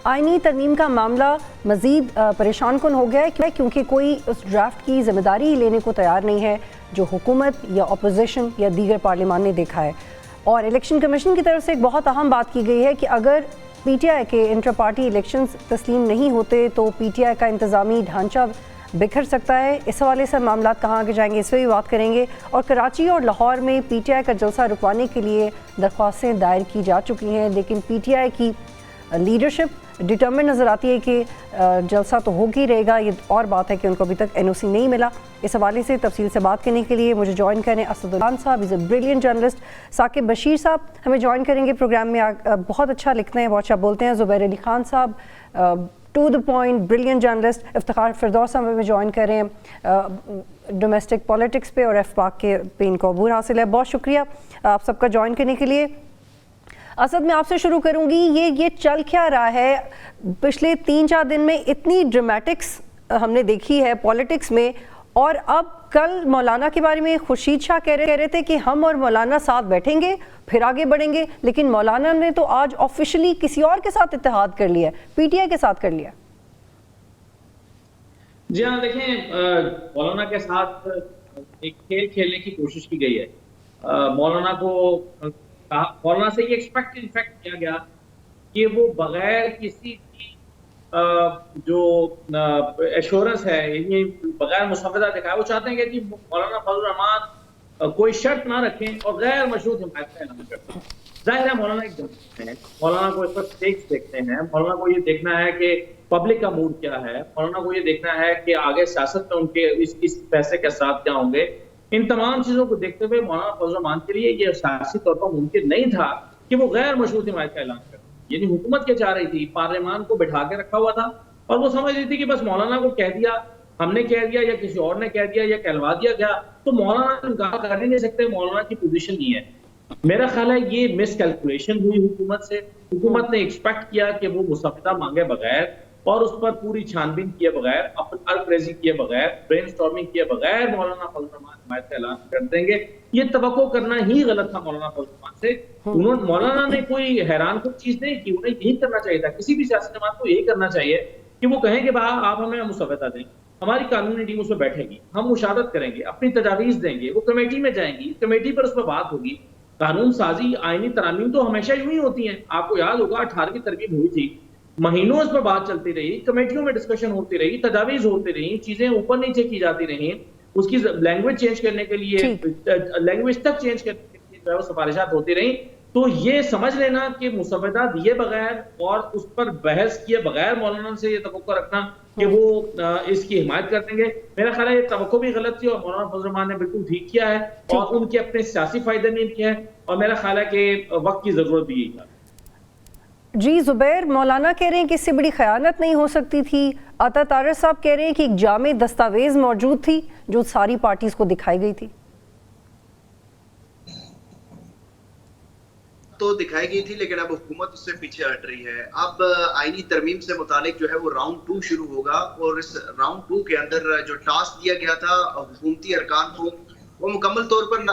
آئینی ترمیم کا معاملہ مزید پریشان کن ہو گیا ہے کیونکہ کوئی اس ڈرافٹ کی ذمہ داری لینے کو تیار نہیں ہے جو حکومت یا اپوزیشن یا دیگر پارلیمان نے دیکھا ہے. اور الیکشن کمیشن کی طرف سے ایک بہت اہم بات کی گئی ہے کہ اگر پی ٹی آئی کے انٹر پارٹی الیکشنز تسلیم نہیں ہوتے تو پی ٹی آئی کا انتظامی ڈھانچہ بکھر سکتا ہے. اس حوالے سے معاملات کہاں آگے جائیں گے اس پہ بھی بات کریں گے. اور کراچی اور لاہور میں پی ٹی آئی کا جلسہ رکوانے کے لیے درخواستیں دائر کی جا چکی ہیں، لیکن پی ٹی آئی کی لیڈرشپ ڈٹرمنٹ نظر آتی ہے کہ جلسہ تو ہو ہی رہے گا. یہ اور بات ہے کہ ان کو ابھی تک این او سی نہیں ملا. اس حوالے سے تفصیل سے بات کرنے کے لیے مجھے جوائن کریں اسد خان صاحب، is a brilliant journalist. Saqib Bashir صاحب ہمیں جوائن کریں گے پروگرام میں، بہت اچھا لکھتے ہیں، بہت اچھا بولتے ہیں. زبیر علی خان صاحب to the point brilliant journalist. Iftikhar Firdous صاحب ہمیں جوائن کریں ڈومیسٹک پالیٹکس پہ اور ایف پاک کے پہ ان کو عبور حاصل ہے. بہت شکریہ آپ سب کا جوائن کرنے کے لیے. اسد میں آپ سے شروع کروں گی، یہ چل کیا رہا ہے پچھلے 3-4 دن میں؟ اتنی ڈرامیٹکس ہم نے دیکھی ہے پالیٹکس میں، اور اب کل مولانا کے بارے میں خورشید شاہ کہہ رہے تھے کہ ہم اور مولانا ساتھ بیٹھیں گے پھر آگے بڑھیں گے، لیکن مولانا نے تو آج آفیشلی کسی اور کے ساتھ اتحاد کر لیا ہے، پی ٹی آئی کے ساتھ کر لیا. جی ہاں، دیکھیں مولانا کے ساتھ ایک کھیل کھیلنے کی کوشش کی گئی ہے. مولانا سے یہ ایکسپیکٹ کیا گیا کہ وہ بغیر کسی بھی جو ایشورنس ہے، یعنی بغیر مسودہ دکھائے، وہ چاہتے ہیں کہ مولانا فضل الرحمان کوئی شرط نہ رکھیں اور غیر مشروط حمایت کا اعلان کرتے ہیں. ظاہر ہے مولانا ایک جنرل ہیں، مولانا کو اس پر اسٹیکس دیکھتے ہیں، مولانا کو یہ دیکھنا ہے کہ پبلک کا موڈ کیا ہے، مولانا کو یہ دیکھنا ہے کہ آگے سیاست میں ان کے اس پیسے کے ساتھ کیا ہوں گے. ان تمام چیزوں کو دیکھتے ہوئے مولانا فضل الرحمان کے لیے یہ سیاسی طور پر ممکن نہیں تھا کہ وہ غیر مشروط حمایت کا اعلان کرے. یعنی حکومت کیا چاہ رہی تھی، پارلیمان کو بٹھا کے رکھا ہوا تھا اور وہ سمجھ رہی تھی کہ بس مولانا کو کہہ دیا، ہم نے کہہ دیا یا کسی اور نے کہہ دیا یا کہلوا دیا گیا تو مولانا انکار کر نہیں سکتے. مولانا کی پوزیشن نہیں ہے. میرا خیال ہے یہ مس کیلکولیشن ہوئی حکومت سے. حکومت نے ایکسپیکٹ کیا کہ وہ مسودہ مانگے بغیر اور اس پر پوری چھان بین کیے بغیر، ارپریزی کیے بغیر، برین سٹارمنگ کیے بغیر مولانا فضل الرحمان حمایت کا اعلان کر دیں گے. یہ توقع کرنا ہی غلط تھا مولانا فضل الرحمان سے. مولانا نے کوئی حیران کن چیز نہیں کی، انہیں یہی کرنا چاہیے تھا، کسی بھی سیاسی جماعت کو یہی کرنا چاہیے کہ وہ کہیں کہ آپ ہمیں مسودہ دیں، ہماری قانونی ٹیم اس میں بیٹھے گی، ہم مشاورت کریں گے، اپنی تجاویز دیں گے، وہ کمیٹی میں جائیں گی، کمیٹی پر اس پر بات ہوگی. قانون سازی، آئینی ترامیم تو ہمیشہ یوں ہی ہوتی ہیں. آپ کو یاد ہوگا 18ویں ترمیم ہوئی تھی، مہینوں اس پر بات چلتی رہی، کمیٹیوں میں ڈسکشن ہوتی رہی، تجاویز ہوتی رہی، چیزیں اوپر نیچے کی جاتی رہی، اس کی لینگویج چینج کرنے کے لیے، لینگویج تک چینج کرنے کے لیے جو ہے وہ سفارشات ہوتی رہی. تو یہ سمجھ لینا کہ مسودہ دیے بغیر اور اس پر بحث کیے بغیر مولانا سے یہ توقع رکھنا کہ وہ اس کی حمایت کر دیں گے، میرا خیال ہے یہ توقع بھی غلط تھی اور مولانا فضل الرحمان نے بالکل ٹھیک کیا ہے اور ان کے اپنے سیاسی فائدے میں بھی ہے اور میرا خیال ہے کہ وقت کی ضرورت بھی یہی ہے. جی زبیر، مولانا کہہ رہے ہیں کہ اس سے بڑی خیانت نہیں ہو سکتی تھی. عطا طارق صاحب کہہ رہے ہیں کہ ایک جامع دستاویز موجود تھی جو ساری پارٹیز کو دکھائی گئی تھی. تو دکھائی گئی تھی لیکن اب حکومت اس سے پیچھے ہٹ رہی ہے. اب آئینی ترمیم سے متعلق جو ہے وہ راؤنڈ 2 شروع ہوگا اور اس راؤنڈ 2 کے اندر جو ٹاسک دیا گیا تھا حکومتی ارکان کو وہ مکمل طور پر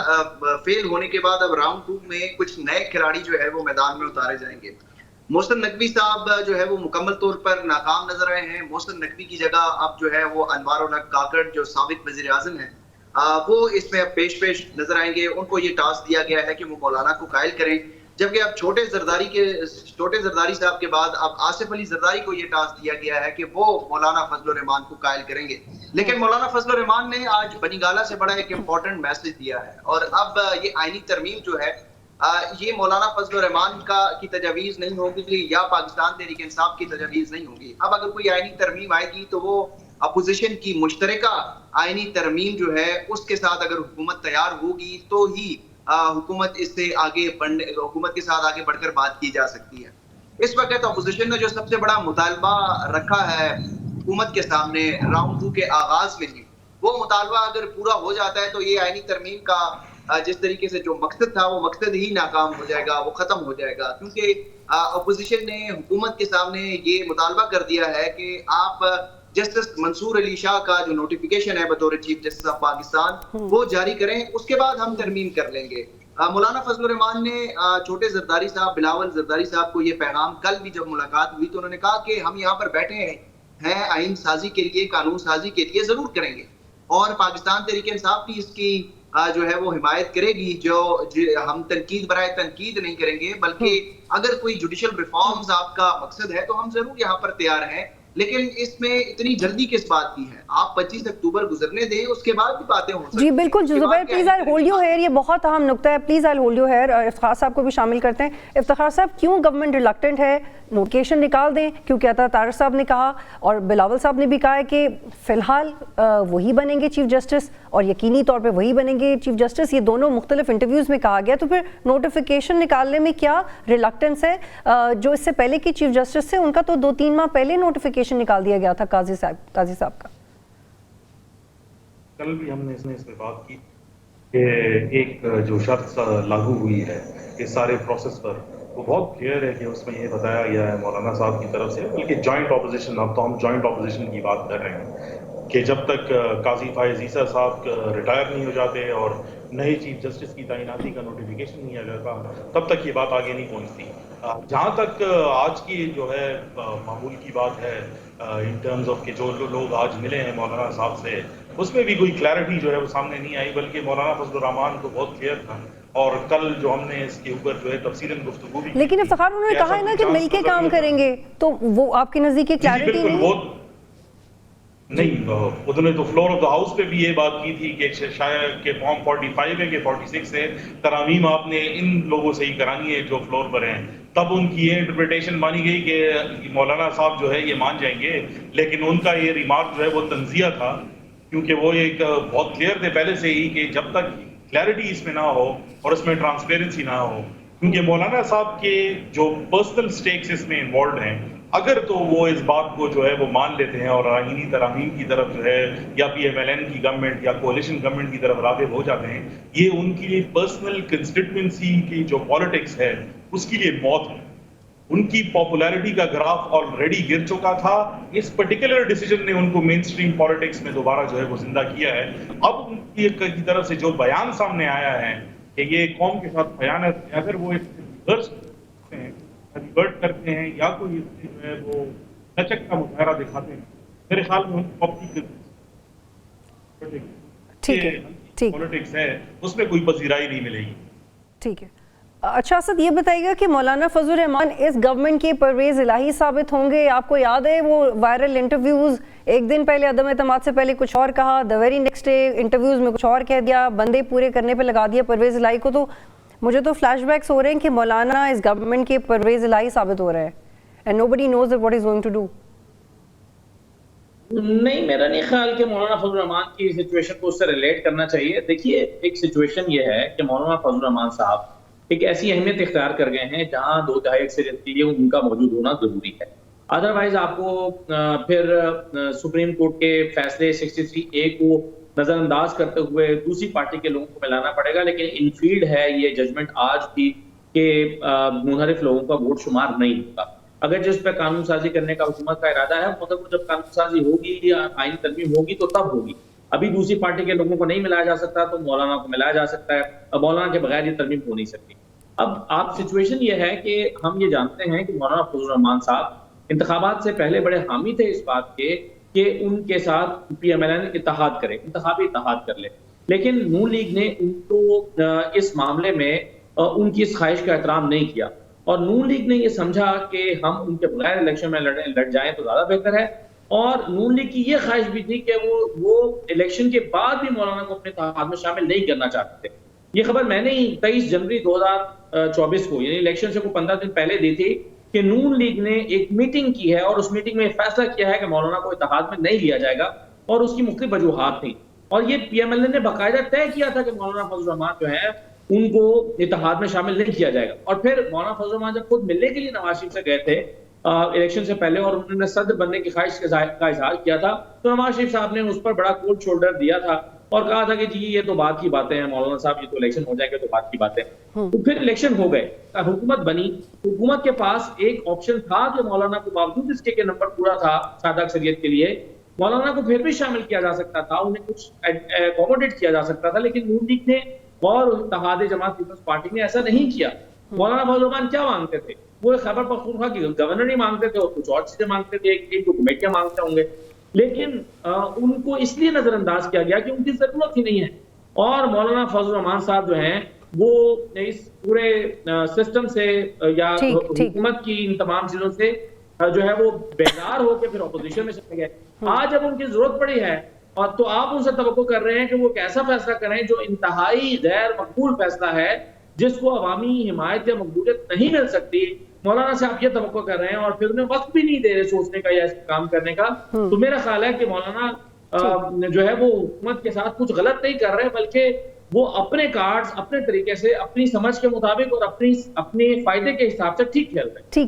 فیل ہونے کے بعد اب راؤنڈ 2 میں کچھ نئے کھلاڑی جو ہے وہ میدان میں اتارے جائیں گے. محسن نقوی صاحب جو ہے وہ مکمل طور پر ناکام نظر آئے ہیں. محسن نقوی کی جگہ اب جو ہے وہ انوار الحق کاکڑ جو سابق وزیر اعظم ہیں وہ اس میں اب پیش نظر آئیں گے. ان کو یہ ٹاسک دیا گیا ہے کہ وہ مولانا کو قائل کریں، جبکہ اب چھوٹے زرداری صاحب کے بعد اب آصف علی زرداری کو یہ ٹاسک دیا گیا ہے کہ وہ مولانا فضل الرحمان کو قائل کریں گے. لیکن مولانا فضل الرحمان نے آج بنی گالہ سے بڑا ایک امپورٹنٹ میسج دیا ہے اور اب یہ آئینی ترمیم جو ہے یہ مولانا فضل الرحمان کی تجاویز نہیں ہوگی یا پاکستان تحریک انصاف کی تجاویز نہیں ہوگی. اب اگر کوئی آئینی ترمیم آئے گی تو وہ اپوزیشن کی مشترکہ آئینی ترمیم جو ہے اس کے ساتھ اگر حکومت تیار ہوگی تو ہی حکومت اس سے حکومت کے ساتھ آگے بڑھ کر بات کی جا سکتی ہے. اس وقت اپوزیشن نے جو سب سے بڑا مطالبہ رکھا ہے حکومت کے سامنے راؤنڈ 2 کے آغاز میں ہی، وہ مطالبہ اگر پورا ہو جاتا ہے تو یہ آئینی ترمیم کا جس طریقے سے جو مقصد تھا وہ مقصد ہی ناکام ہو جائے گا، وہ ختم ہو جائے گا. کیونکہ اپوزیشن نے حکومت کے سامنے یہ مطالبہ کر دیا ہے کہ آپ جسٹس منصور علی شاہ کا جو نوٹیفیکیشن ہے بطور چیف جسٹس آف پاکستان وہ جاری کریں، اس کے بعد ہم ترمیم کر لیں گے. مولانا فضل الرحمان نے چھوٹے زرداری صاحب، بلاول زرداری صاحب کو یہ پیغام کل بھی جب ملاقات ہوئی تو انہوں نے کہا کہ ہم یہاں پر بیٹھے ہیں آئین سازی کے لیے، قانون سازی کے لیے، ضرور کریں گے، اور پاکستان تحریک انصاف بھی اس کی جو ہے وہ حمایت کرے گی. جو ہم تنقید برائے تنقید نہیں کریں گے، بلکہ اگر کوئی جوڈیشل ریفارمز آپ کا مقصد ہے تو ہم ضرور یہاں پر تیار ہیں. لیکن اس میں اتنی جلدی کس بات کی ہے؟ آپ 25 اکتوبر گزرنے دیں، اس کے بعد بھی باتیں ہو سکتی ہیں. جی بالکل Zubair, please I hold you here, یہ بہت اہم نقطہ ہے، please I hold you here. Iftikhar صاحب کو بھی شامل کرتے ہیں. افتخار صاحب، کیوں گورنمنٹ ریلکٹنٹ ہے؟ نوٹیفکیشن نکال دیں، کیونکہ عطا طارق صاحب نے کہا اور بلاول صاحب نے بھی کہا ہے کہ فی الحال وہی بنیں گے چیف جسٹس، اور یقینی طور پہ وہی بنیں گے چیف جسٹس. یہ دونوں مختلف انٹرویوز میں کہا گیا، تو پھر نوٹیفیکیشن نکالنے میں کیا ریلکٹنس ہے؟ جو اس سے پہلے کی چیف جسٹس تھے ان کا تو 2-3 ماہ پہلے نوٹیفیکیشن نکال دیا گیا تھا قاضی صاحب کا. کل بھی ہم نے اس میں بات کی کہ ایک جو شرط لاگو ہوئی ہے اس سارے پروسیس پر، وہ بہت کلیئر ہے کہ اس میں یہ بتایا گیا ہے مولانا صاحب کی طرف سے، بلکہ جوائنٹ اپوزیشن، اب تو ہم جوائنٹ اپوزیشن کی بات کر رہے ہیں، کہ جب تک قاضی فائز عیسیٰ صاحب ریٹائر نہیں ہو جاتے اور نئے چیف جسٹس کی تعیناتی کا نوٹیفیکیشن نہیں آ جاتا، تب تک یہ بات آگے نہیں پہنچتی. جہاں تک آج کی جو ہے معمول کی بات ہے ان ٹرمز آف کہ جو لوگ آج ملے ہیں مولانا صاحب سے، اس میں بھی کوئی کلیئرٹی جو ہے وہ سامنے نہیں آئی، بلکہ مولانا فضل الرحمان کو بہت کلیئر تھا. اور کل جو ہم نے اس کے اوپر جو ہے تفصیلاً گفتگو بھی، لیکن افتخار انہوں نے کہا ہے نا کہ مل کے کام کریں گے، تو وہ آپ کی نزدیک کلیئرٹی نہیں، انہوں نے تو فلور آف دا ہاؤس پہ بھی یہ بات کی تھی کہ شاید کہ فارم 45 ہے کہ 46 ہے، ترامیم آپ نے ان لوگوں سے ہی کرانی ہے جو فلور پر ہیں. تب ان کی یہ انٹرپریٹیشن مانی گئی کہ مولانا صاحب جو ہے یہ مان جائیں گے، لیکن ان کا یہ ریمارک جو ہے وہ تنزیہ تھا، کیونکہ وہ ایک بہت کلیئر تھے پہلے سے ہی کہ جب تک کلیئرٹی اس میں نہ ہو اور اس میں ٹرانسپیرنسی نہ ہو، کیونکہ مولانا صاحب کے جو پرسنل سٹیکس اس میں انوالوڈ ہیں، اگر تو وہ اس بات کو جو ہے وہ مان لیتے ہیں اور آئینی ترامیم کی طرف جو ہے یا پی ایم ایل این کی گورنمنٹ یا کولیشن گورنمنٹ کی طرف راغب ہو جاتے ہیں، یہ ان کی لیے پرسنل کنسٹیٹوئنسی کی جو پالیٹکس ہے اس کے لیے موت ہے. ان کی پاپولیرٹی کا گراف آلریڈی گر چکا تھا. اس پرٹیکولر ڈیسیجن نے ان کو مین سٹریم پالیٹکس میں دوبارہ جو ہے وہ زندہ کیا ہے. اب ان کی طرف سے جو بیان سامنے آیا ہے کہ یہ قوم کے ساتھ خیانت ہے، اگر وہ اس ریورٹ کرتے ہیں یا کوئی جو ہے وہ لچک کا مظاہرہ دکھاتے ہیں، میرے خیال میں ان کو اپنی پالیٹکس ہے اس میں کوئی پذیرائی نہیں ملے گی. ٹھیک ہے. اچھا اسد، یہ بتائیے گا کہ مولانا فضل الرحمان اس گورنمنٹ کے پرویز الہی ثابت ہوں گے؟ آپ کو یاد ہے وہ وائرل انٹرویوز، ایک دن پہلے عدم اعتماد سے پہلے کچھ اور کہا، the very next day interviews میں کچھ اور کہہ دیا، بندے پورے کرنے پہ لگا دیا پرویز الہی کو. تو مجھے تو فلیش بیکس ہو رہے ہیں کہ مولانا اس گورنمنٹ کے پرویز الہی ثابت ہو رہا ہے and nobody knows what he's going to do. نہیں، میرا نہیں خیال کہ مولانا فضل الرحمان کی سچویشن کو اس سے ریلیٹ کرنا چاہیے. دیکھیے، ایک سچویشن یہ ہے کہ مولانا فضل الرحمان صاحب ایک ایسی اہمیت اختیار کر گئے ہیں جہاں 2/3 اکثریت کے لیے ان کا موجود ہونا ضروری ہے. ادروائز آپ کو پھر سپریم کورٹ کے فیصلے 63A کو نظر انداز کرتے ہوئے دوسری پارٹی کے لوگوں کو ملانا پڑے گا. لیکن ان فیلڈ ہے یہ ججمنٹ آج بھی کہ منحرف لوگوں کا ووٹ شمار نہیں ہوگا. اگر جس پہ قانون سازی کرنے کا حکومت کا ارادہ ہے، مگر وہ جب قانون سازی ہوگی یا آئین ترمیم ہوگی تو تب ہوگی. ابھی دوسری پارٹی کے لوگوں کو نہیں ملایا جا سکتا تو مولانا کو ملایا جا سکتا ہے. اب مولانا کے بغیر یہ ترمیم ہو نہیں سکتی. اب آپ سچویشن یہ ہے کہ ہم یہ جانتے ہیں کہ مولانا فضل الرحمان صاحب انتخابات سے پہلے بڑے حامی تھے اس بات کے کہ ان کے ساتھ پی ایم ایل این اتحاد کرے، انتخابی اتحاد کر لے. لیکن نون لیگ نے ان کو اس معاملے میں ان کی اس خواہش کا احترام نہیں کیا، اور نون لیگ نے یہ سمجھا کہ ہم ان کے بغیر الیکشن میں لڑ جائیں تو زیادہ بہتر ہے. اور نون لیگ کی یہ خواہش بھی تھی کہ وہ الیکشن کے بعد بھی مولانا کو اپنے اتحاد میں شامل نہیں کرنا چاہتے تھے. یہ خبر میں نے 23 جنوری 2024 کو، یعنی الیکشن سے 15 دن پہلے دی تھی کہ نون لیگ نے ایک میٹنگ کی ہے اور اس میٹنگ میں فیصلہ کیا ہے کہ مولانا کو اتحاد میں نہیں لیا جائے گا، اور اس کی مختلف وجوہات تھیں. اور یہ پی ایم ایل این نے باقاعدہ طے کیا تھا کہ مولانا فضل الرحمان جو ہے ان کو اتحاد میں شامل نہیں کیا جائے گا. اور پھر مولانا فضل الرحمان جب خود ملنے کے لیے نواز شریف سے گئے تھے الیکشن سے پہلے اور انہوں نے صدر بننے کی خواہش کا اظہار کیا تھا، تو نواز شریف صاحب نے اس پر بڑا کولڈ شولڈر دیا تھا اور کہا تھا کہ جی یہ تو بات کی باتیں ہیں مولانا صاحب، یہ تو الیکشن ہو جائے گا تو بات کی باتیں. تو پھر الیکشن ہو گئے، حکومت بنی. حکومت کے پاس ایک آپشن تھا کہ مولانا کو باوجود اس کے کہ نمبر پورا تھا سادہ اکثریت کے لیے، مولانا کو پھر بھی شامل کیا جا سکتا تھا، انہیں کچھ اکوموڈیٹ کیا جا سکتا تھا. لیکن نون لیگ نے اور اتحاد جماعت پیپلز پارٹی نے ایسا نہیں کیا. مولانا فضل الرحمان کیا مانگتے تھے؟ وہ خیبر پختونخوا کی گورنر نہیں مانگتے تھے اور کچھ اور چیزیں مانگتے تھے, ایک کمیٹیاں مانگتے ہوں گے, لیکن ان کو اس لیے نظر انداز کیا گیا کہ ان کی ضرورت ہی نہیں ہے. اور مولانا فضل الرحمان صاحب جو ہیں وہ اس پورے سسٹم سے یا حکومت کی ان تمام چیزوں سے جو ہے وہ بیدار ہو کے پھر اپوزیشن میں چلے گئے. آج جب ان کی ضرورت پڑی ہے اور تو آپ ان سے توقع کر رہے ہیں کہ وہ ایک ایسا فیصلہ کریں جو انتہائی غیر مقبول فیصلہ ہے, جس کو عوامی حمایت یا مقبولیت نہیں مل سکتی. مولانا سے آپ یہ توقع کر رہے ہیں اور پھر انہیں وقت بھی نہیں دے رہے سوچنے کا یا اس کام کرنے کا. تو میرا خیال ہے کہ مولانا جو ہے وہ حکومت کے ساتھ کچھ غلط نہیں کر رہے, بلکہ وہ اپنے کارڈز اپنے طریقے سے اپنی سمجھ کے مطابق اور اپنے فائدے کے حساب سے ٹھیک کھیل رہے ہیں.